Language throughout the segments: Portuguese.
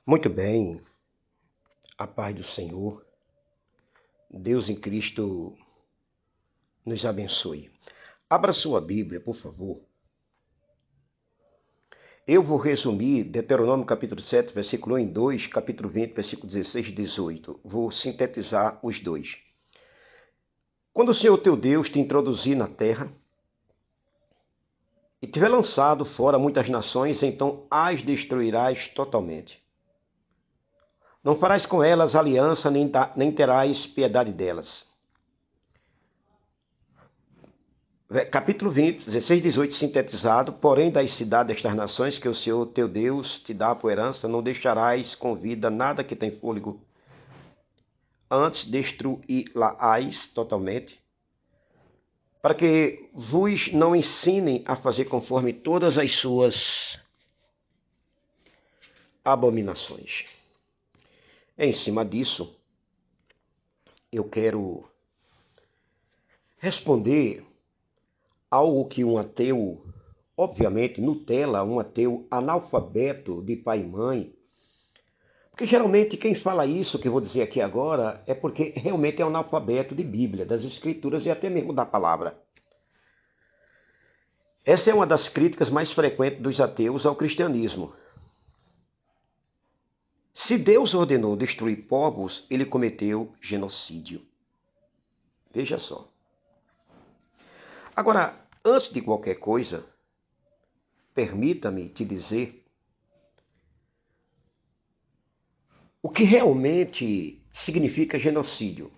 Muito bem, a paz do Senhor, Deus em Cristo nos abençoe. Abra sua Bíblia, por favor. Eu vou resumir Deuteronômio capítulo 7, versículo 1 em 2, capítulo 20, versículo 16 e 18. Vou sintetizar os dois. Quando o Senhor teu Deus te introduzir na terra e tiver lançado fora muitas nações, então as destruirás totalmente. Não farás com elas aliança, nem terás piedade delas. Capítulo 20, 16 e 18, sintetizado. Porém, das cidades destas nações que o Senhor teu Deus te dá por herança, não deixarás com vida nada que tem fôlego. Antes destruí-la-ás totalmente, para que vos não ensinem a fazer conforme todas as suas abominações. Em cima disso, eu quero responder algo que um ateu, obviamente, Nutella, um ateu analfabeto de pai e mãe, porque geralmente quem fala isso, que eu vou dizer aqui agora, é porque realmente é um analfabeto de Bíblia, das Escrituras e até mesmo da palavra. Essa é uma das críticas mais frequentes dos ateus ao cristianismo. Se Deus ordenou destruir povos, ele cometeu genocídio. Veja só. Agora, antes de qualquer coisa, permita-me te dizer o que realmente significa genocídio.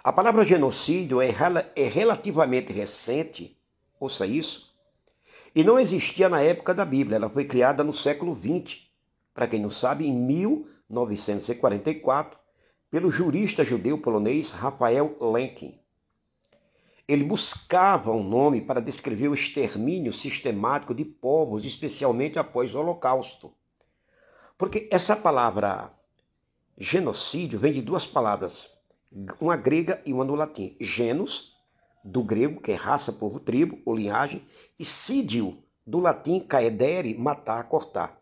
A palavra genocídio é relativamente recente, ouça isso, e não existia na época da Bíblia. Ela foi criada no século XX, para quem não sabe, em 1944, pelo jurista judeu-polonês Raphael Lemkin. Ele buscava um nome para descrever o extermínio sistemático de povos, especialmente após o Holocausto. Porque essa palavra genocídio vem de duas palavras, uma grega e uma no latim. Genus, do grego, que é raça, povo, tribo ou linhagem, e sídio, do latim caedere, matar, cortar.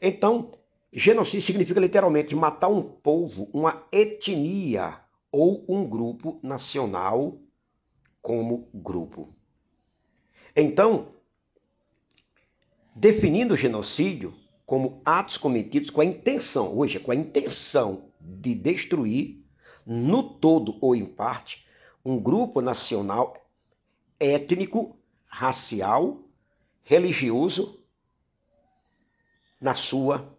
Então, genocídio significa literalmente matar um povo, uma etnia ou um grupo nacional como grupo. Então, definindo o genocídio como atos cometidos com a intenção, hoje, com a intenção de destruir, no todo ou em parte, um grupo nacional, étnico, racial, religioso, na sua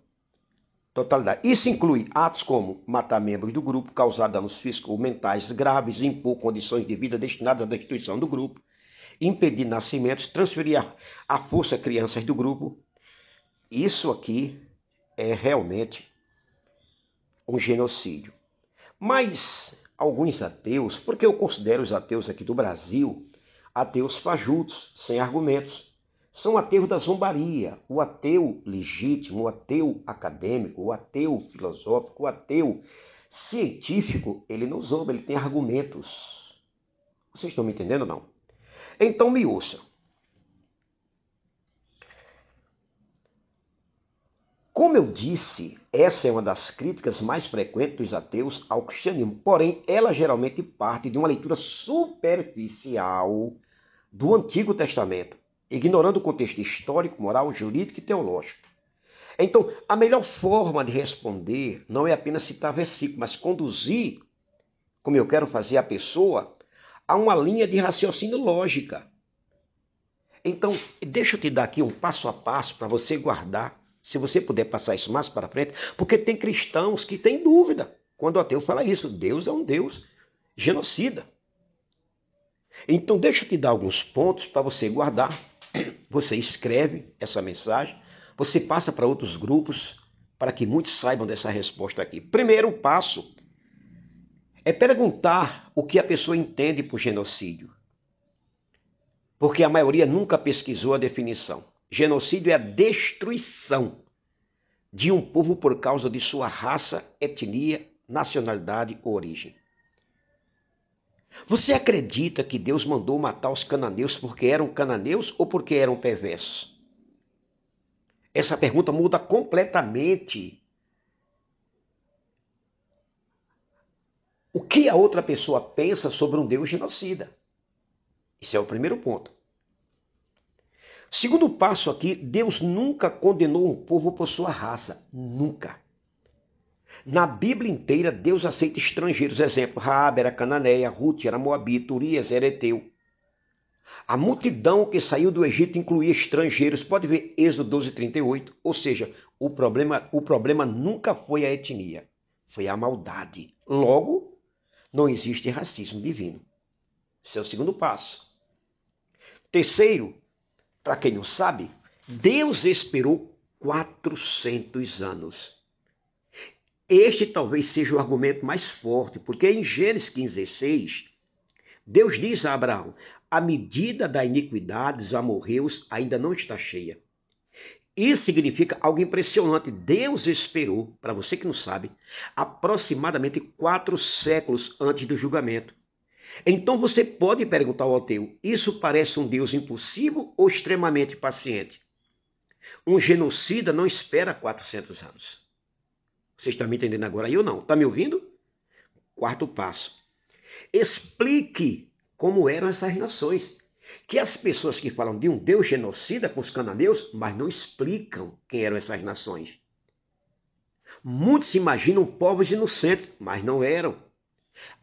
totalidade. Isso inclui atos como matar membros do grupo, causar danos físicos ou mentais graves, impor condições de vida destinadas à destruição do grupo, impedir nascimentos, transferir à força crianças do grupo. Isso aqui é realmente um genocídio. Mas alguns ateus, porque eu considero os ateus aqui do Brasil ateus fajutos, sem argumentos, são ateus da zombaria. O ateu legítimo, o ateu acadêmico, o ateu filosófico, o ateu científico, ele não zomba, ele tem argumentos. Vocês estão me entendendo ou não? Então me ouça. Como eu disse, essa é uma das críticas mais frequentes dos ateus ao cristianismo. Porém, ela geralmente parte de uma leitura superficial do Antigo Testamento, ignorando o contexto histórico, moral, jurídico e teológico. Então, a melhor forma de responder não é apenas citar versículo, mas conduzir, como eu quero fazer a pessoa, a uma linha de raciocínio lógica. Então, deixa eu te dar aqui um passo a passo para você guardar, se você puder passar isso mais para frente, porque tem cristãos que têm dúvida quando o ateu fala isso. Deus é um Deus genocida. Então, deixa eu te dar alguns pontos para você guardar. Você escreve essa mensagem, você passa para outros grupos, para que muitos saibam dessa resposta aqui. Primeiro passo é perguntar o que a pessoa entende por genocídio. Porque a maioria nunca pesquisou a definição. Genocídio é a destruição de um povo por causa de sua raça, etnia, nacionalidade ou origem. Você acredita que Deus mandou matar os cananeus porque eram cananeus ou porque eram perversos? Essa pergunta muda completamente o que a outra pessoa pensa sobre um Deus genocida. Esse é o primeiro ponto. Segundo passo aqui, Deus nunca condenou um povo por sua raça. Nunca. Na Bíblia inteira, Deus aceita estrangeiros. Exemplo, Raabe era cananeia, Ruth era moabita, Urias era eteu. A multidão que saiu do Egito incluía estrangeiros. Pode ver Êxodo 12:38. Ou seja, o problema nunca foi a etnia, foi a maldade. Logo, não existe racismo divino. Esse é o segundo passo. Terceiro, para quem não sabe, Deus esperou 400 anos. Este talvez seja o argumento mais forte, porque em Gênesis 15:6, Deus diz a Abraão: a medida da iniquidade dos amorreus ainda não está cheia. Isso significa algo impressionante. Deus esperou, para você que não sabe, aproximadamente 4 séculos antes do julgamento. Então você pode perguntar ao ateu: isso parece um Deus impossível ou extremamente paciente? Um genocida não espera 400 anos. Você está me entendendo agora? Eu não. Está me ouvindo? Quarto passo. Explique como eram essas nações. Que as pessoas que falam de um Deus genocida com os cananeus, mas não explicam quem eram essas nações. Muitos imaginam povos inocentes, mas não eram.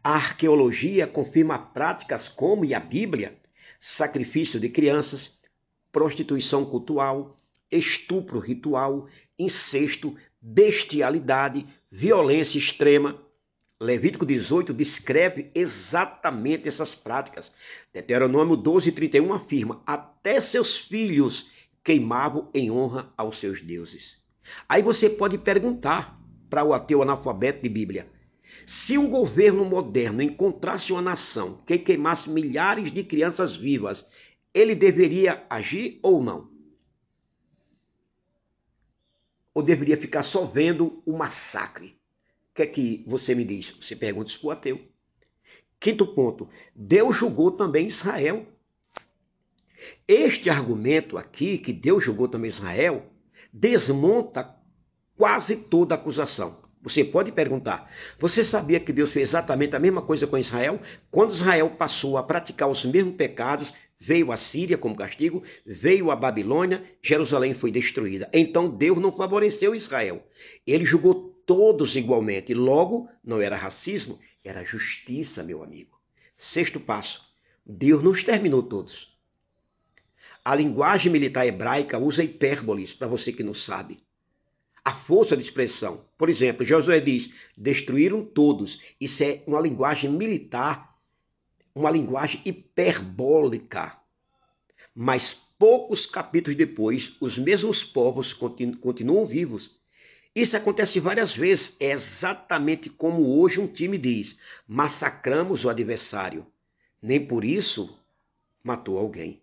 A arqueologia confirma práticas como, e a Bíblia, sacrifício de crianças, prostituição cultural, estupro ritual, incesto, bestialidade, violência extrema. Levítico 18 descreve exatamente essas práticas. Deuteronômio 12:31 afirma: até seus filhos queimavam em honra aos seus deuses. Aí você pode perguntar para o ateu analfabeto de Bíblia: se um governo moderno encontrasse uma nação que queimasse milhares de crianças vivas, ele deveria agir ou não? Ou deveria ficar só vendo o massacre? O que é que você me diz? Você pergunta isso para o ateu. Quinto ponto, Deus julgou também Israel. Este argumento aqui, que Deus julgou também Israel, desmonta quase toda a acusação. Você pode perguntar: você sabia que Deus fez exatamente a mesma coisa com Israel? Quando Israel passou a praticar os mesmos pecados, veio a Síria como castigo, veio a Babilônia, Jerusalém foi destruída. Então Deus não favoreceu Israel. Ele julgou todos igualmente. Logo, não era racismo, era justiça, meu amigo. Sexto passo: Deus não exterminou todos. A linguagem militar hebraica usa hipérboles, para você que não sabe. A força de expressão. Por exemplo, Josué diz: destruíram todos. Isso é uma linguagem militar, uma linguagem hiperbólica. Mas poucos capítulos depois, os mesmos povos continuam vivos. Isso acontece várias vezes. É exatamente como hoje um time diz: massacramos o adversário. Nem por isso matou alguém.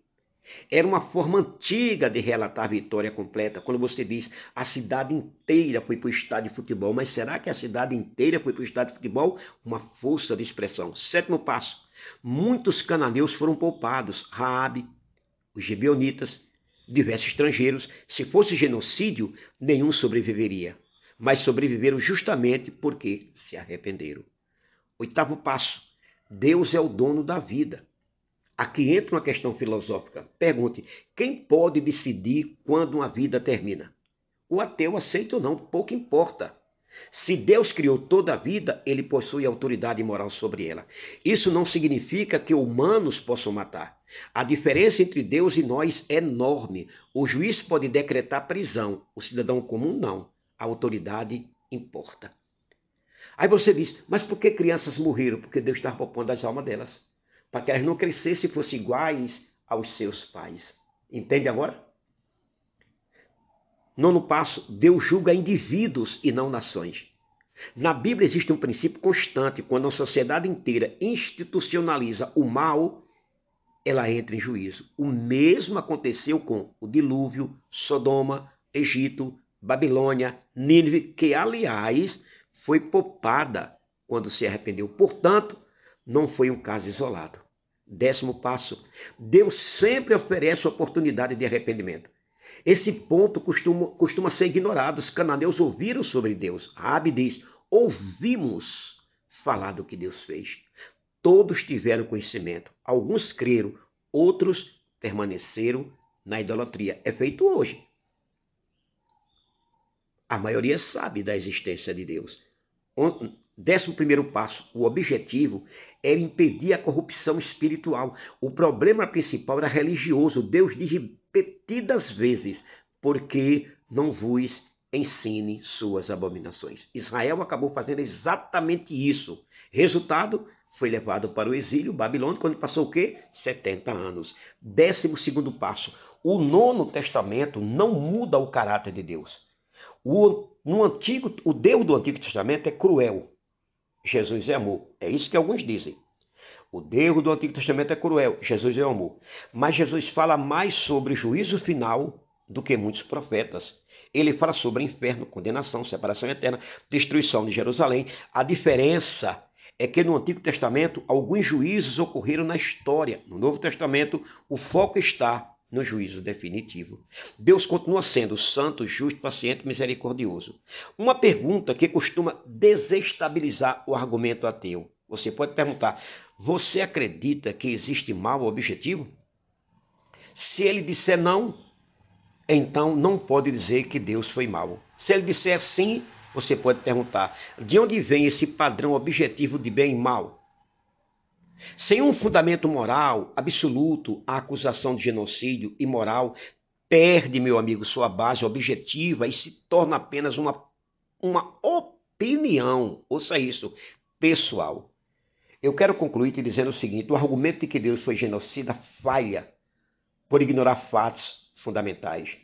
Era uma forma antiga de relatar a vitória completa, quando você diz: a cidade inteira foi para o estádio de futebol. Mas será que a cidade inteira foi para o estádio de futebol? Uma força de expressão. Sétimo passo: muitos cananeus foram poupados. Raabe, os gibeonitas, diversos estrangeiros. Se fosse genocídio, nenhum sobreviveria. Mas sobreviveram justamente porque se arrependeram. Oitavo passo: Deus é o dono da vida. Aqui entra uma questão filosófica. Pergunte: quem pode decidir quando uma vida termina? O ateu aceita ou não, pouco importa. Se Deus criou toda a vida, ele possui autoridade moral sobre ela. Isso não significa que humanos possam matar. A diferença entre Deus e nós é enorme. O juiz pode decretar prisão, o cidadão comum não. A autoridade importa. Aí você diz: mas por que crianças morreram? Porque Deus estava poupando as almas delas, para que elas não crescessem e fossem iguais aos seus pais. Entende agora? Nono passo: Deus julga indivíduos e não nações. Na Bíblia existe um princípio constante: quando a sociedade inteira institucionaliza o mal, ela entra em juízo. O mesmo aconteceu com o dilúvio, Sodoma, Egito, Babilônia, Nínive, que aliás foi poupada quando se arrependeu. Portanto, não foi um caso isolado. Décimo passo: Deus sempre oferece oportunidade de arrependimento. Esse ponto costuma ser ignorado. Os cananeus ouviram sobre Deus. Raabe diz, ouvimos falar do que Deus fez. Todos tiveram conhecimento. Alguns creram, outros permaneceram na idolatria. É feito hoje. A maioria sabe da existência de Deus. 11º passo, o objetivo era impedir a corrupção espiritual. O problema principal era religioso. Deus diz repetidas vezes, porque não vos ensine suas abominações. Israel acabou fazendo exatamente isso. Resultado, foi levado para o exílio babilônico, quando passou o quê? 70 anos. 12º passo, o Novo Testamento não muda o caráter de Deus. O Deus do Antigo Testamento é cruel. Jesus é amor. É isso que alguns dizem. O Deus do Antigo Testamento é cruel. Jesus é amor. Mas Jesus fala mais sobre juízo final do que muitos profetas. Ele fala sobre inferno, condenação, separação eterna, destruição de Jerusalém. A diferença é que no Antigo Testamento alguns juízos ocorreram na história. No Novo Testamento o foco está no juízo definitivo. Deus continua sendo santo, justo, paciente, misericordioso. Uma pergunta que costuma desestabilizar o argumento ateu. Você pode perguntar, você acredita que existe mal objetivo? Se ele disser não, então não pode dizer que Deus foi mau. Se ele disser sim, você pode perguntar, de onde vem esse padrão objetivo de bem e mal? Sem um fundamento moral absoluto, a acusação de genocídio imoral perde, meu amigo, sua base objetiva e se torna apenas uma opinião, ouça isso, pessoal. Eu quero concluir te dizendo o seguinte, o argumento de que Deus foi genocida falha por ignorar fatos fundamentais.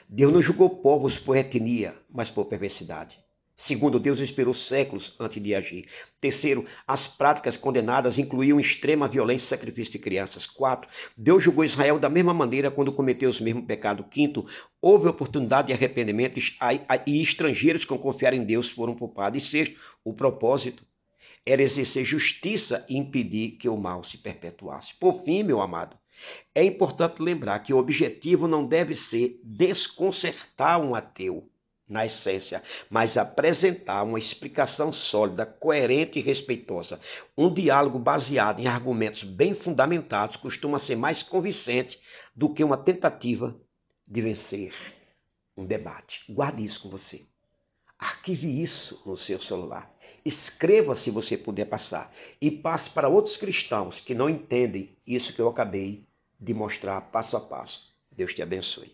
Deus não julgou povos por etnia, mas por perversidade. Segundo, Deus esperou séculos antes de agir. Terceiro, as práticas condenadas incluíam extrema violência e sacrifício de crianças. Quarto, Deus julgou Israel da mesma maneira quando cometeu os mesmos pecados. Quinto, houve oportunidade de arrependimento e estrangeiros que confiaram em Deus foram poupados. E sexto, o propósito era exercer justiça e impedir que o mal se perpetuasse. Por fim, meu amado, é importante lembrar que o objetivo não deve ser desconcertar um ateu, na essência, mas apresentar uma explicação sólida, coerente e respeitosa. Um diálogo baseado em argumentos bem fundamentados costuma ser mais convincente do que uma tentativa de vencer um debate. Guarde isso com você. Arquive isso no seu celular. Escreva se você puder passar. E passe para outros cristãos que não entendem isso que eu acabei de mostrar passo a passo. Deus te abençoe.